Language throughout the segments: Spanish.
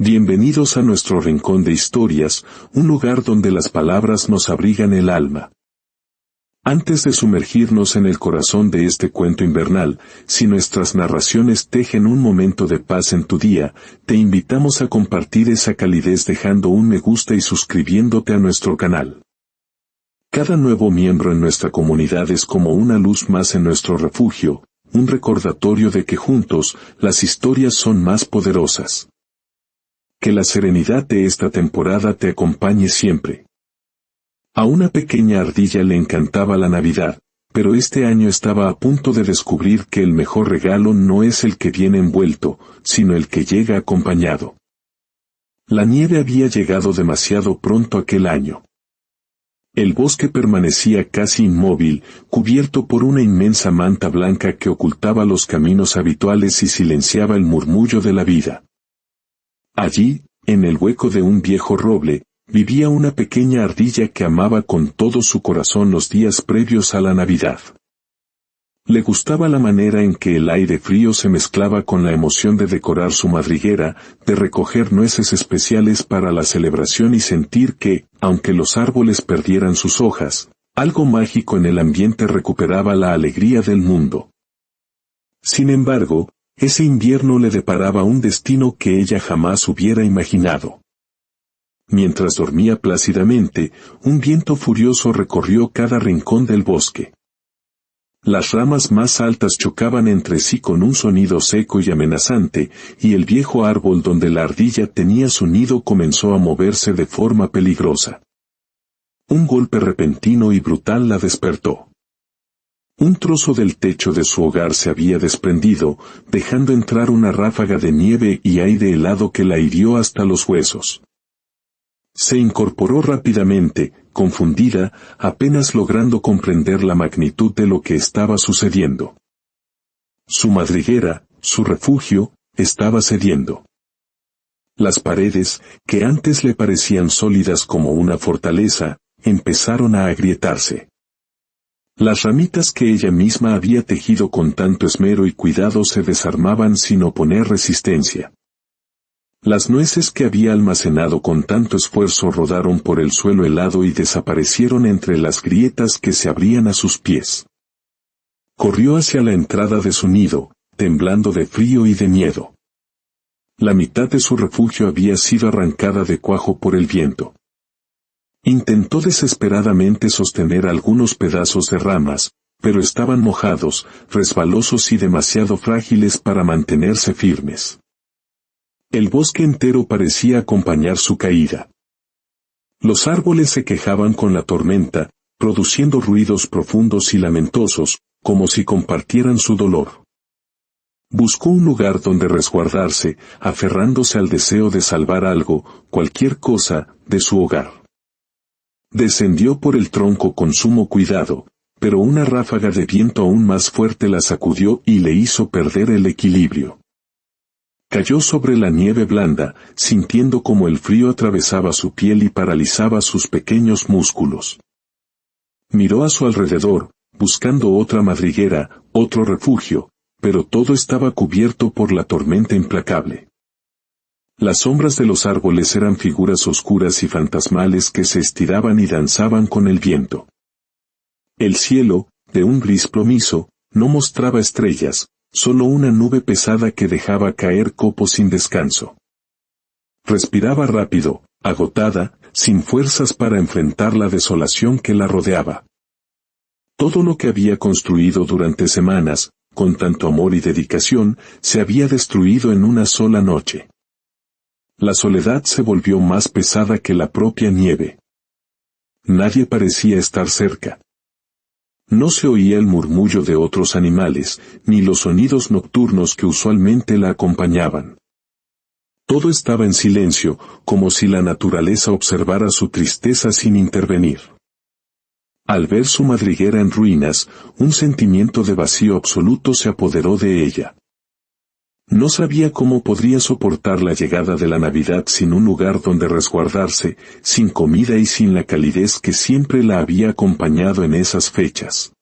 Bienvenidos a nuestro rincón de historias, un lugar donde las palabras nos abrigan el alma. Antes de sumergirnos en el corazón de este cuento invernal, si nuestras narraciones tejen un momento de paz en tu día, te invitamos a compartir esa calidez dejando un me gusta y suscribiéndote a nuestro canal. Cada nuevo miembro en nuestra comunidad es como una luz más en nuestro refugio, un recordatorio de que juntos, las historias son más poderosas. Que la serenidad de esta temporada te acompañe siempre. A una pequeña ardilla le encantaba la Navidad, pero este año estaba a punto de descubrir que el mejor regalo no es el que viene envuelto, sino el que llega acompañado. La nieve había llegado demasiado pronto aquel año. El bosque permanecía casi inmóvil, cubierto por una inmensa manta blanca que ocultaba los caminos habituales y silenciaba el murmullo de la vida. Allí, en el hueco de un viejo roble, vivía una pequeña ardilla que amaba con todo su corazón los días previos a la Navidad. Le gustaba la manera en que el aire frío se mezclaba con la emoción de decorar su madriguera, de recoger nueces especiales para la celebración y sentir que, aunque los árboles perdieran sus hojas, algo mágico en el ambiente recuperaba la alegría del mundo. Sin embargo, ese invierno le deparaba un destino que ella jamás hubiera imaginado. Mientras dormía plácidamente, un viento furioso recorrió cada rincón del bosque. Las ramas más altas chocaban entre sí con un sonido seco y amenazante, y el viejo árbol donde la ardilla tenía su nido comenzó a moverse de forma peligrosa. Un golpe repentino y brutal la despertó. Un trozo del techo de su hogar se había desprendido, dejando entrar una ráfaga de nieve y aire helado que la hirió hasta los huesos. Se incorporó rápidamente, confundida, apenas logrando comprender la magnitud de lo que estaba sucediendo. Su madriguera, su refugio, estaba cediendo. Las paredes, que antes le parecían sólidas como una fortaleza, empezaron a agrietarse. Las ramitas que ella misma había tejido con tanto esmero y cuidado se desarmaban sin oponer resistencia. Las nueces que había almacenado con tanto esfuerzo rodaron por el suelo helado y desaparecieron entre las grietas que se abrían a sus pies. Corrió hacia la entrada de su nido, temblando de frío y de miedo. La mitad de su refugio había sido arrancada de cuajo por el viento. Intentó desesperadamente sostener algunos pedazos de ramas, pero estaban mojados, resbalosos y demasiado frágiles para mantenerse firmes. El bosque entero parecía acompañar su caída. Los árboles se quejaban con la tormenta, produciendo ruidos profundos y lamentosos, como si compartieran su dolor. Buscó un lugar donde resguardarse, aferrándose al deseo de salvar algo, cualquier cosa, de su hogar. Descendió por el tronco con sumo cuidado, pero una ráfaga de viento aún más fuerte la sacudió y le hizo perder el equilibrio. Cayó sobre la nieve blanda, sintiendo como el frío atravesaba su piel y paralizaba sus pequeños músculos. Miró a su alrededor, buscando otra madriguera, otro refugio, pero todo estaba cubierto por la tormenta implacable. Las sombras de los árboles eran figuras oscuras y fantasmales que se estiraban y danzaban con el viento. El cielo, de un gris plomizo, no mostraba estrellas, solo una nube pesada que dejaba caer copos sin descanso. Respiraba rápido, agotada, sin fuerzas para enfrentar la desolación que la rodeaba. Todo lo que había construido durante semanas, con tanto amor y dedicación, se había destruido en una sola noche. La soledad se volvió más pesada que la propia nieve. Nadie parecía estar cerca. No se oía el murmullo de otros animales, ni los sonidos nocturnos que usualmente la acompañaban. Todo estaba en silencio, como si la naturaleza observara su tristeza sin intervenir. Al ver su madriguera en ruinas, un sentimiento de vacío absoluto se apoderó de ella. No sabía cómo podría soportar la llegada de la Navidad sin un lugar donde resguardarse, sin comida y sin la calidez que siempre la había acompañado en esas fechas.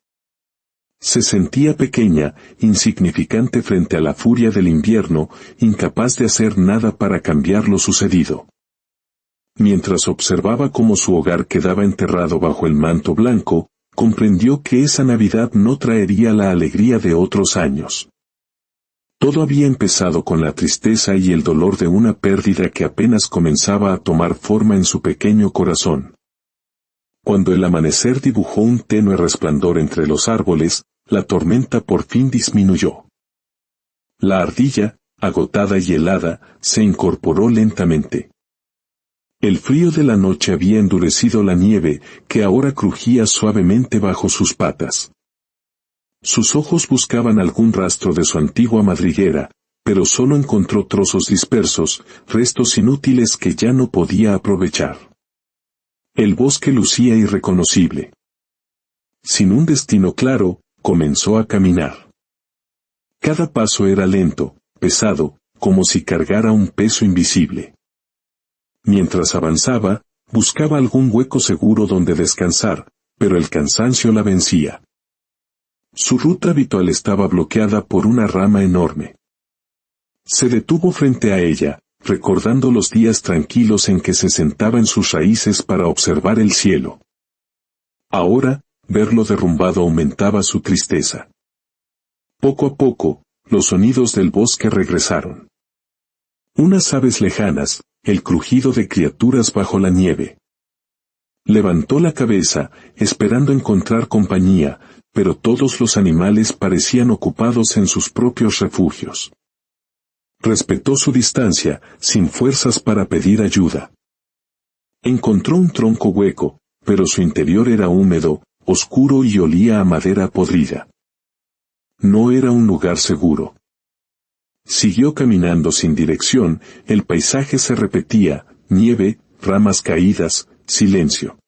Se sentía pequeña, insignificante frente a la furia del invierno, incapaz de hacer nada para cambiar lo sucedido. Mientras observaba cómo su hogar quedaba enterrado bajo el manto blanco, comprendió que esa Navidad no traería la alegría de otros años. Todo había empezado con la tristeza y el dolor de una pérdida que apenas comenzaba a tomar forma en su pequeño corazón. Cuando el amanecer dibujó un tenue resplandor entre los árboles, la tormenta por fin disminuyó. La ardilla, agotada y helada, se incorporó lentamente. El frío de la noche había endurecido la nieve, que ahora crujía suavemente bajo sus patas. Sus ojos buscaban algún rastro de su antigua madriguera, pero solo encontró trozos dispersos, restos inútiles que ya no podía aprovechar. El bosque lucía irreconocible. Sin un destino claro, comenzó a caminar. Cada paso era lento, pesado, como si cargara un peso invisible. Mientras avanzaba, buscaba algún hueco seguro donde descansar, pero el cansancio la vencía. Su ruta habitual estaba bloqueada por una rama enorme. Se detuvo frente a ella, recordando los días tranquilos en que se sentaba en sus raíces para observar el cielo. Ahora, verlo derrumbado aumentaba su tristeza. Poco a poco, los sonidos del bosque regresaron. Unas aves lejanas, el crujido de criaturas bajo la nieve. Levantó la cabeza, esperando encontrar compañía, pero todos los animales parecían ocupados en sus propios refugios. Respetó su distancia, sin fuerzas para pedir ayuda. Encontró un tronco hueco, pero su interior era húmedo, oscuro y olía a madera podrida. No era un lugar seguro. Siguió caminando sin dirección, el paisaje se repetía, nieve, ramas caídas, silencio.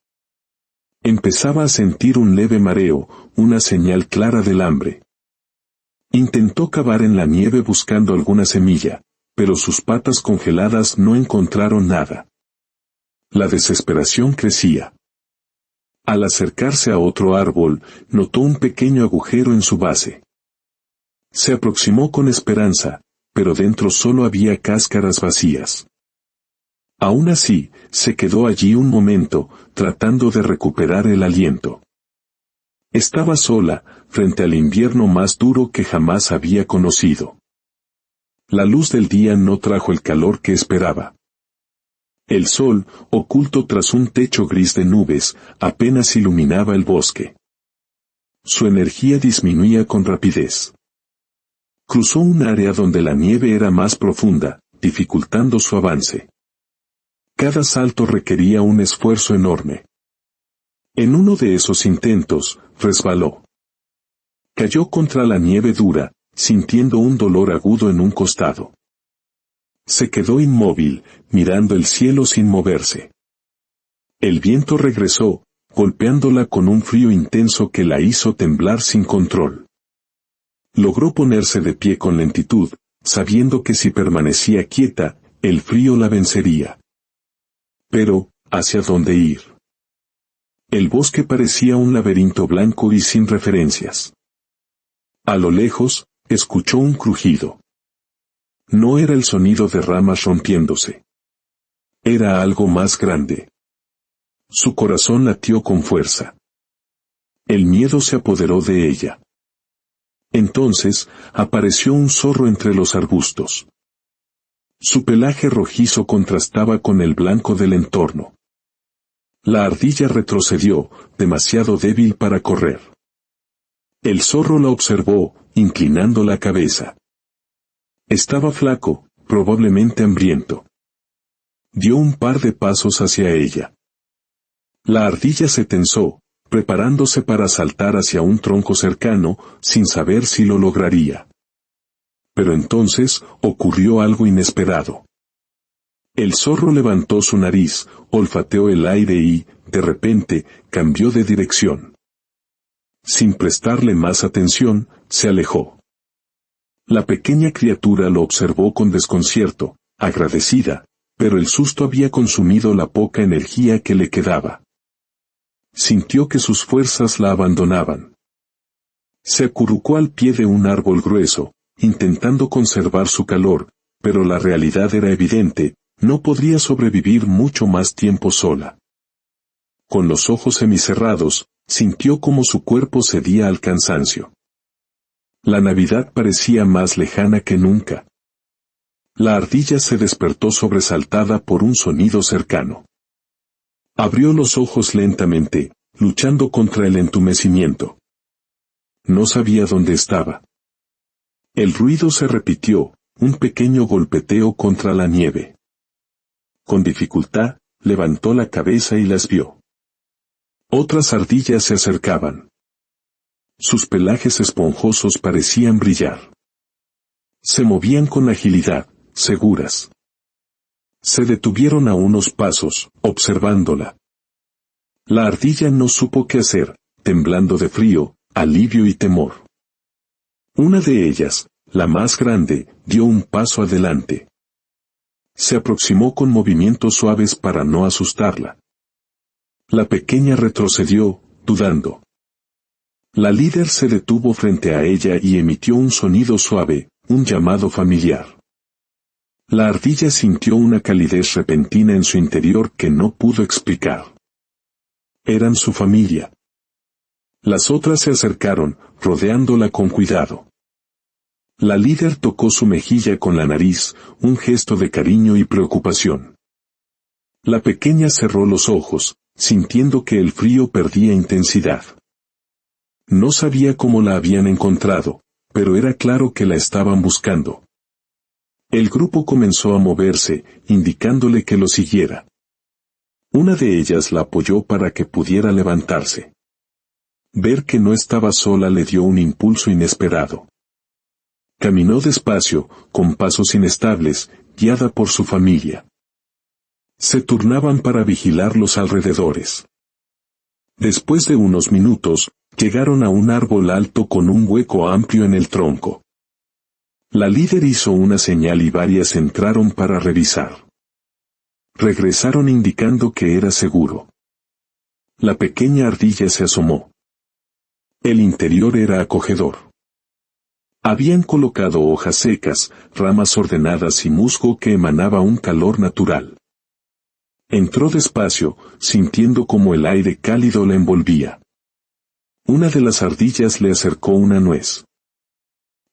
Empezaba a sentir un leve mareo, una señal clara del hambre. Intentó cavar en la nieve buscando alguna semilla, pero sus patas congeladas no encontraron nada. La desesperación crecía. Al acercarse a otro árbol, notó un pequeño agujero en su base. Se aproximó con esperanza, pero dentro solo había cáscaras vacías. Aún así, se quedó allí un momento, tratando de recuperar el aliento. Estaba sola, frente al invierno más duro que jamás había conocido. La luz del día no trajo el calor que esperaba. El sol, oculto tras un techo gris de nubes, apenas iluminaba el bosque. Su energía disminuía con rapidez. Cruzó un área donde la nieve era más profunda, dificultando su avance. Cada salto requería un esfuerzo enorme. En uno de esos intentos, resbaló. Cayó contra la nieve dura, sintiendo un dolor agudo en un costado. Se quedó inmóvil, mirando el cielo sin moverse. El viento regresó, golpeándola con un frío intenso que la hizo temblar sin control. Logró ponerse de pie con lentitud, sabiendo que si permanecía quieta, el frío la vencería. Pero, ¿hacia dónde ir? El bosque parecía un laberinto blanco y sin referencias. A lo lejos, escuchó un crujido. No era el sonido de ramas rompiéndose. Era algo más grande. Su corazón latió con fuerza. El miedo se apoderó de ella. Entonces, apareció un zorro entre los arbustos. Su pelaje rojizo contrastaba con el blanco del entorno. La ardilla retrocedió, demasiado débil para correr. El zorro la observó, inclinando la cabeza. Estaba flaco, probablemente hambriento. Dio un par de pasos hacia ella. La ardilla se tensó, preparándose para saltar hacia un tronco cercano, sin saber si lo lograría. Pero entonces, ocurrió algo inesperado. El zorro levantó su nariz, olfateó el aire y, de repente, cambió de dirección. Sin prestarle más atención, se alejó. La pequeña criatura lo observó con desconcierto, agradecida, pero el susto había consumido la poca energía que le quedaba. Sintió que sus fuerzas la abandonaban. Se acurrucó al pie de un árbol grueso, intentando conservar su calor, pero la realidad era evidente, no podría sobrevivir mucho más tiempo sola. Con los ojos semicerrados, sintió como su cuerpo cedía al cansancio. La Navidad parecía más lejana que nunca. La ardilla se despertó sobresaltada por un sonido cercano. Abrió los ojos lentamente, luchando contra el entumecimiento. No sabía dónde estaba. El ruido se repitió, un pequeño golpeteo contra la nieve. Con dificultad, levantó la cabeza y las vio. Otras ardillas se acercaban. Sus pelajes esponjosos parecían brillar. Se movían con agilidad, seguras. Se detuvieron a unos pasos, observándola. La ardilla no supo qué hacer, temblando de frío, alivio y temor. Una de ellas, la más grande, dio un paso adelante. Se aproximó con movimientos suaves para no asustarla. La pequeña retrocedió, dudando. La líder se detuvo frente a ella y emitió un sonido suave, un llamado familiar. La ardilla sintió una calidez repentina en su interior que no pudo explicar. Eran su familia. Las otras se acercaron, rodeándola con cuidado. La líder tocó su mejilla con la nariz, un gesto de cariño y preocupación. La pequeña cerró los ojos, sintiendo que el frío perdía intensidad. No sabía cómo la habían encontrado, pero era claro que la estaban buscando. El grupo comenzó a moverse, indicándole que lo siguiera. Una de ellas la apoyó para que pudiera levantarse. Ver que no estaba sola le dio un impulso inesperado. Caminó despacio, con pasos inestables, guiada por su familia. Se turnaban para vigilar los alrededores. Después de unos minutos, llegaron a un árbol alto con un hueco amplio en el tronco. La líder hizo una señal y varias entraron para revisar. Regresaron indicando que era seguro. La pequeña ardilla se asomó. El interior era acogedor. Habían colocado hojas secas, ramas ordenadas y musgo que emanaba un calor natural. Entró despacio, sintiendo como el aire cálido la envolvía. Una de las ardillas le acercó una nuez.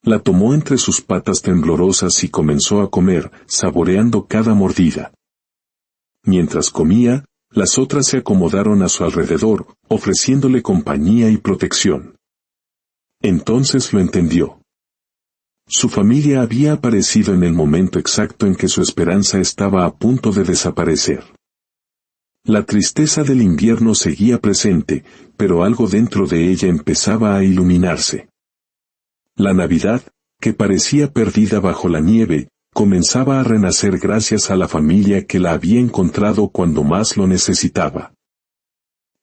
La tomó entre sus patas temblorosas y comenzó a comer, saboreando cada mordida. Mientras comía, las otras se acomodaron a su alrededor, ofreciéndole compañía y protección. Entonces lo entendió. Su familia había aparecido en el momento exacto en que su esperanza estaba a punto de desaparecer. La tristeza del invierno seguía presente, pero algo dentro de ella empezaba a iluminarse. La Navidad, que parecía perdida bajo la nieve, comenzaba a renacer gracias a la familia que la había encontrado cuando más lo necesitaba.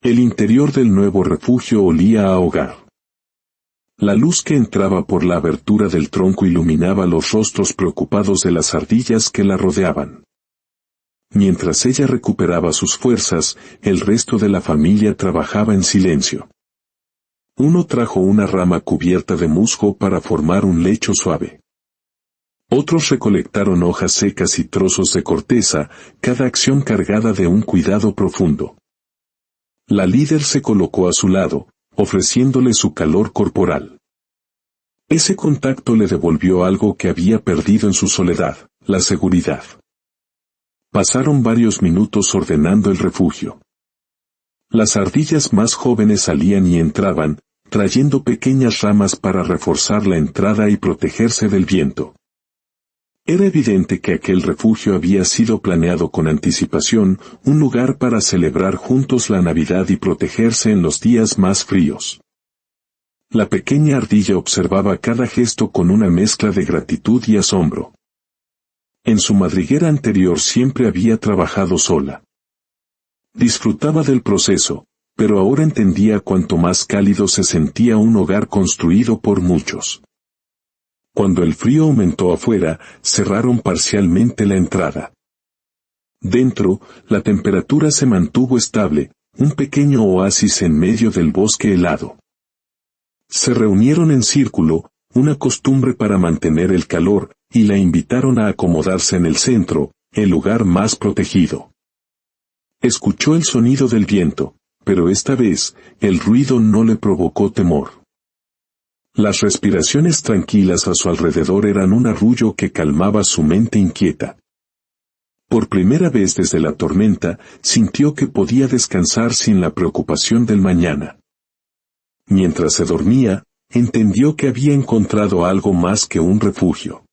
El interior del nuevo refugio olía a hogar. La luz que entraba por la abertura del tronco iluminaba los rostros preocupados de las ardillas que la rodeaban. Mientras ella recuperaba sus fuerzas, el resto de la familia trabajaba en silencio. Uno trajo una rama cubierta de musgo para formar un lecho suave. Otros recolectaron hojas secas y trozos de corteza, cada acción cargada de un cuidado profundo. La líder se colocó a su lado, ofreciéndole su calor corporal. Ese contacto le devolvió algo que había perdido en su soledad, la seguridad. Pasaron varios minutos ordenando el refugio. Las ardillas más jóvenes salían y entraban, trayendo pequeñas ramas para reforzar la entrada y protegerse del viento. Era evidente que aquel refugio había sido planeado con anticipación, un lugar para celebrar juntos la Navidad y protegerse en los días más fríos. La pequeña ardilla observaba cada gesto con una mezcla de gratitud y asombro. En su madriguera anterior siempre había trabajado sola. Disfrutaba del proceso, pero ahora entendía cuánto más cálido se sentía un hogar construido por muchos. Cuando el frío aumentó afuera, cerraron parcialmente la entrada. Dentro, la temperatura se mantuvo estable, un pequeño oasis en medio del bosque helado. Se reunieron en círculo, una costumbre para mantener el calor, y la invitaron a acomodarse en el centro, el lugar más protegido. Escuchó el sonido del viento, pero esta vez, el ruido no le provocó temor. Las respiraciones tranquilas a su alrededor eran un arrullo que calmaba su mente inquieta. Por primera vez desde la tormenta, sintió que podía descansar sin la preocupación del mañana. Mientras se dormía, entendió que había encontrado algo más que un refugio.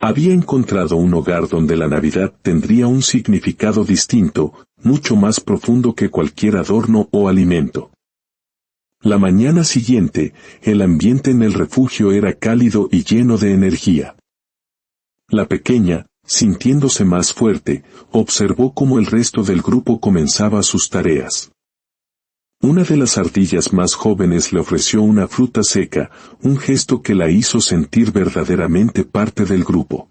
Había encontrado un hogar donde la Navidad tendría un significado distinto, mucho más profundo que cualquier adorno o alimento. La mañana siguiente, el ambiente en el refugio era cálido y lleno de energía. La pequeña, sintiéndose más fuerte, observó cómo el resto del grupo comenzaba sus tareas. Una de las ardillas más jóvenes le ofreció una fruta seca, un gesto que la hizo sentir verdaderamente parte del grupo.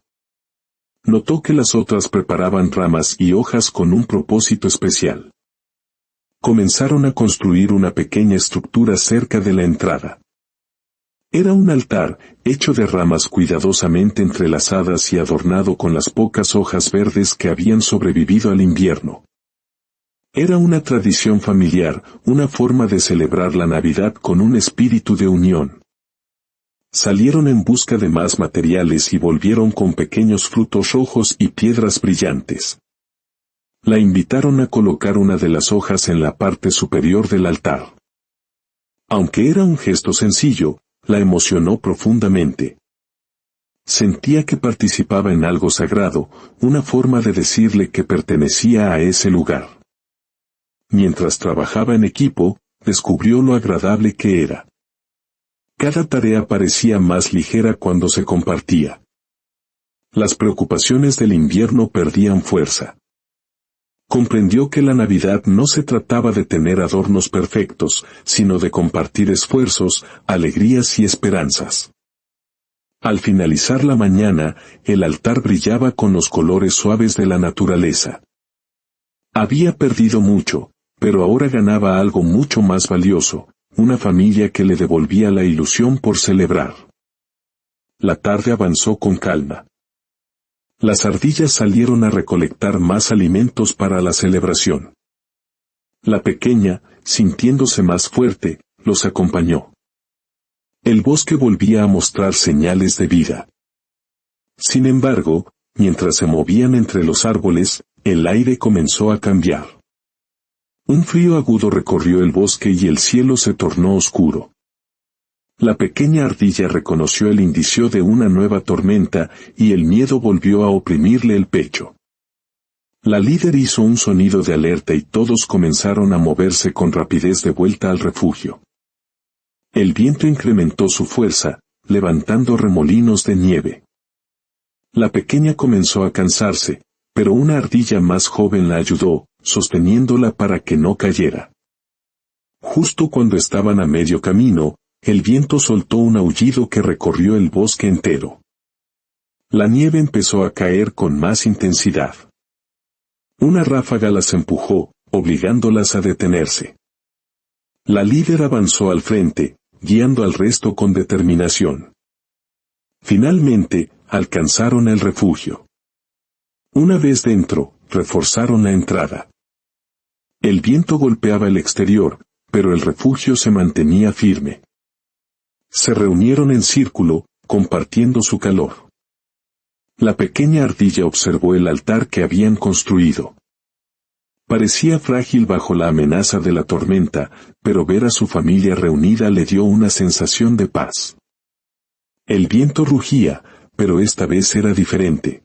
Notó que las otras preparaban ramas y hojas con un propósito especial. Comenzaron a construir una pequeña estructura cerca de la entrada. Era un altar, hecho de ramas cuidadosamente entrelazadas y adornado con las pocas hojas verdes que habían sobrevivido al invierno. Era una tradición familiar, una forma de celebrar la Navidad con un espíritu de unión. Salieron en busca de más materiales y volvieron con pequeños frutos rojos y piedras brillantes. La invitaron a colocar una de las hojas en la parte superior del altar. Aunque era un gesto sencillo, la emocionó profundamente. Sentía que participaba en algo sagrado, una forma de decirle que pertenecía a ese lugar. Mientras trabajaba en equipo, descubrió lo agradable que era. Cada tarea parecía más ligera cuando se compartía. Las preocupaciones del invierno perdían fuerza. Comprendió que la Navidad no se trataba de tener adornos perfectos, sino de compartir esfuerzos, alegrías y esperanzas. Al finalizar la mañana, el altar brillaba con los colores suaves de la naturaleza. Había perdido mucho, pero ahora ganaba algo mucho más valioso, una familia que le devolvía la ilusión por celebrar. La tarde avanzó con calma. Las ardillas salieron a recolectar más alimentos para la celebración. La pequeña, sintiéndose más fuerte, los acompañó. El bosque volvía a mostrar señales de vida. Sin embargo, mientras se movían entre los árboles, el aire comenzó a cambiar. Un frío agudo recorrió el bosque y el cielo se tornó oscuro. La pequeña ardilla reconoció el indicio de una nueva tormenta y el miedo volvió a oprimirle el pecho. La líder hizo un sonido de alerta y todos comenzaron a moverse con rapidez de vuelta al refugio. El viento incrementó su fuerza, levantando remolinos de nieve. La pequeña comenzó a cansarse, pero una ardilla más joven la ayudó, sosteniéndola para que no cayera. Justo cuando estaban a medio camino, el viento soltó un aullido que recorrió el bosque entero. La nieve empezó a caer con más intensidad. Una ráfaga las empujó, obligándolas a detenerse. La líder avanzó al frente, guiando al resto con determinación. Finalmente, alcanzaron el refugio. Una vez dentro, reforzaron la entrada. El viento golpeaba el exterior, pero el refugio se mantenía firme. Se reunieron en círculo, compartiendo su calor. La pequeña ardilla observó el altar que habían construido. Parecía frágil bajo la amenaza de la tormenta, pero ver a su familia reunida le dio una sensación de paz. El viento rugía, pero esta vez era diferente.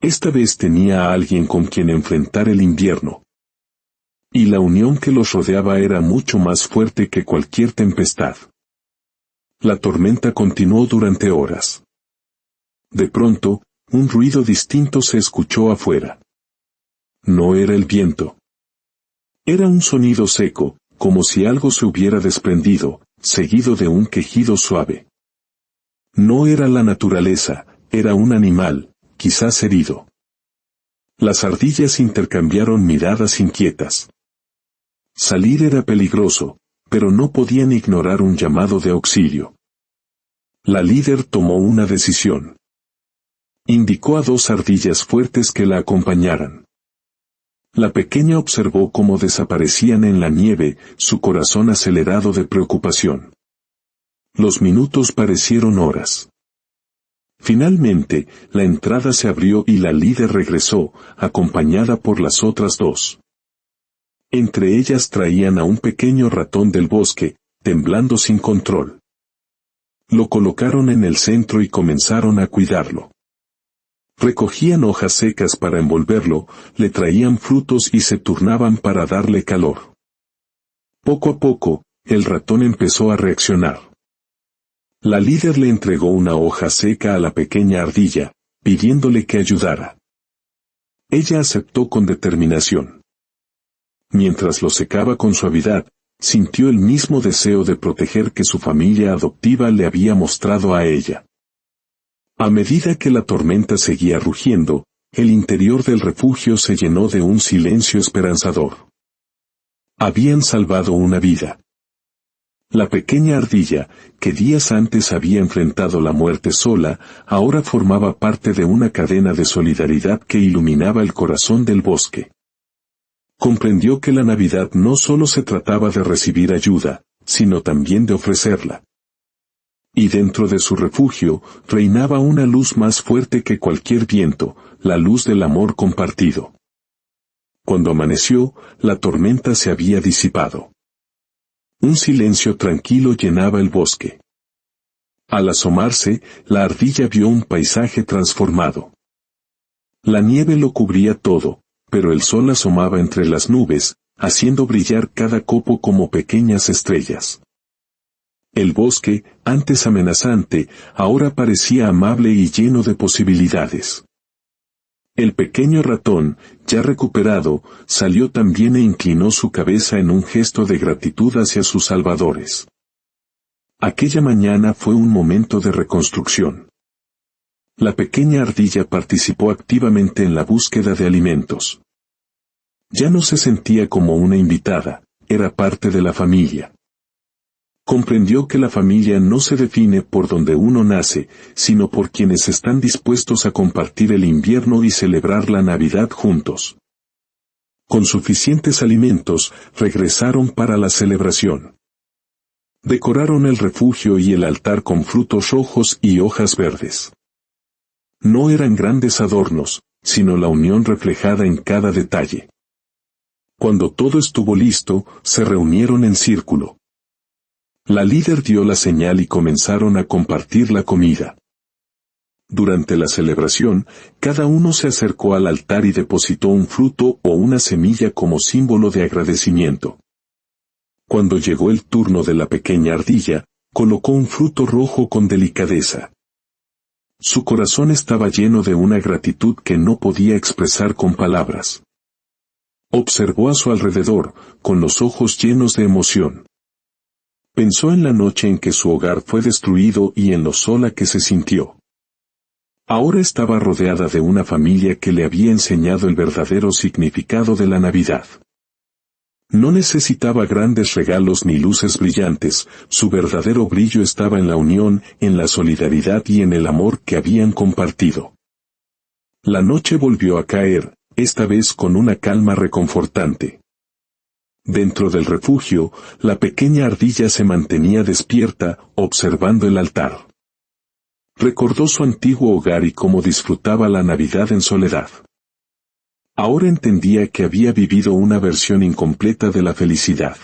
Esta vez tenía a alguien con quien enfrentar el invierno. Y la unión que los rodeaba era mucho más fuerte que cualquier tempestad. La tormenta continuó durante horas. De pronto, un ruido distinto se escuchó afuera. No era el viento. Era un sonido seco, como si algo se hubiera desprendido, seguido de un quejido suave. No era la naturaleza, era un animal, quizás herido. Las ardillas intercambiaron miradas inquietas. Salir era peligroso, pero no podían ignorar un llamado de auxilio. La líder tomó una decisión. Indicó a 2 ardillas fuertes que la acompañaran. La pequeña observó cómo desaparecían en la nieve, su corazón acelerado de preocupación. Los minutos parecieron horas. Finalmente, la entrada se abrió y la líder regresó, acompañada por las otras 2. Entre ellas traían a un pequeño ratón del bosque, temblando sin control. Lo colocaron en el centro y comenzaron a cuidarlo. Recogían hojas secas para envolverlo, le traían frutos y se turnaban para darle calor. Poco a poco, el ratón empezó a reaccionar. La líder le entregó una hoja seca a la pequeña ardilla, pidiéndole que ayudara. Ella aceptó con determinación. Mientras lo secaba con suavidad, sintió el mismo deseo de proteger que su familia adoptiva le había mostrado a ella. A medida que la tormenta seguía rugiendo, el interior del refugio se llenó de un silencio esperanzador. Habían salvado una vida. La pequeña ardilla, que días antes había enfrentado la muerte sola, ahora formaba parte de una cadena de solidaridad que iluminaba el corazón del bosque. Comprendió que la Navidad no solo se trataba de recibir ayuda, sino también de ofrecerla. Y dentro de su refugio, reinaba una luz más fuerte que cualquier viento, la luz del amor compartido. Cuando amaneció, la tormenta se había disipado. Un silencio tranquilo llenaba el bosque. Al asomarse, la ardilla vio un paisaje transformado. La nieve lo cubría todo, pero el sol asomaba entre las nubes, haciendo brillar cada copo como pequeñas estrellas. El bosque, antes amenazante, ahora parecía amable y lleno de posibilidades. El pequeño ratón, ya recuperado, salió también e inclinó su cabeza en un gesto de gratitud hacia sus salvadores. Aquella mañana fue un momento de reconstrucción. La pequeña ardilla participó activamente en la búsqueda de alimentos. Ya no se sentía como una invitada, era parte de la familia. Comprendió que la familia no se define por donde uno nace, sino por quienes están dispuestos a compartir el invierno y celebrar la Navidad juntos. Con suficientes alimentos, regresaron para la celebración. Decoraron el refugio y el altar con frutos rojos y hojas verdes. No eran grandes adornos, sino la unión reflejada en cada detalle. Cuando todo estuvo listo, se reunieron en círculo. La líder dio la señal y comenzaron a compartir la comida. Durante la celebración, cada uno se acercó al altar y depositó un fruto o una semilla como símbolo de agradecimiento. Cuando llegó el turno de la pequeña ardilla, colocó un fruto rojo con delicadeza. Su corazón estaba lleno de una gratitud que no podía expresar con palabras. Observó a su alrededor, con los ojos llenos de emoción. Pensó en la noche en que su hogar fue destruido y en lo sola que se sintió. Ahora estaba rodeada de una familia que le había enseñado el verdadero significado de la Navidad. No necesitaba grandes regalos ni luces brillantes, su verdadero brillo estaba en la unión, en la solidaridad y en el amor que habían compartido. La noche volvió a caer, esta vez con una calma reconfortante. Dentro del refugio, la pequeña ardilla se mantenía despierta, observando el altar. Recordó su antiguo hogar y cómo disfrutaba la Navidad en soledad. Ahora entendía que había vivido una versión incompleta de la felicidad.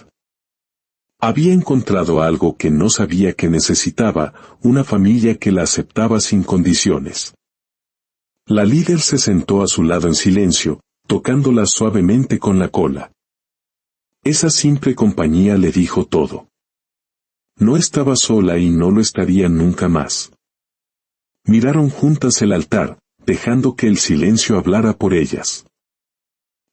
Había encontrado algo que no sabía que necesitaba, una familia que la aceptaba sin condiciones. La líder se sentó a su lado en silencio, tocándola suavemente con la cola. Esa simple compañía le dijo todo. No estaba sola y no lo estaría nunca más. Miraron juntas el altar, dejando que el silencio hablara por ellas.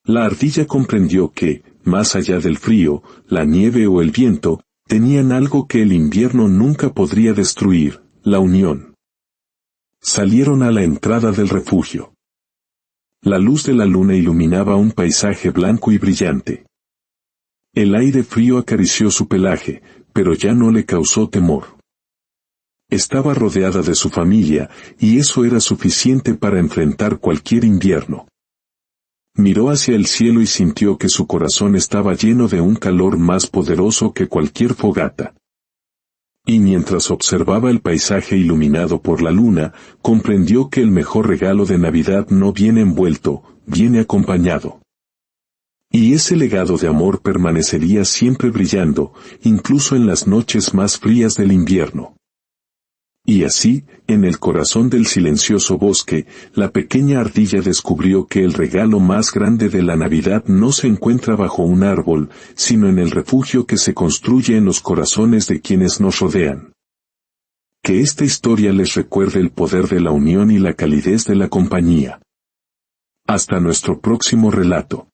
La ardilla comprendió que, más allá del frío, la nieve o el viento, tenían algo que el invierno nunca podría destruir, la unión. Salieron a la entrada del refugio. La luz de la luna iluminaba un paisaje blanco y brillante. El aire frío acarició su pelaje, pero ya no le causó temor. Estaba rodeada de su familia, y eso era suficiente para enfrentar cualquier invierno. Miró hacia el cielo y sintió que su corazón estaba lleno de un calor más poderoso que cualquier fogata. Y mientras observaba el paisaje iluminado por la luna, comprendió que el mejor regalo de Navidad no viene envuelto, viene acompañado. Y ese legado de amor permanecería siempre brillando, incluso en las noches más frías del invierno. Y así, en el corazón del silencioso bosque, la pequeña ardilla descubrió que el regalo más grande de la Navidad no se encuentra bajo un árbol, sino en el refugio que se construye en los corazones de quienes nos rodean. Que esta historia les recuerde el poder de la unión y la calidez de la compañía. Hasta nuestro próximo relato.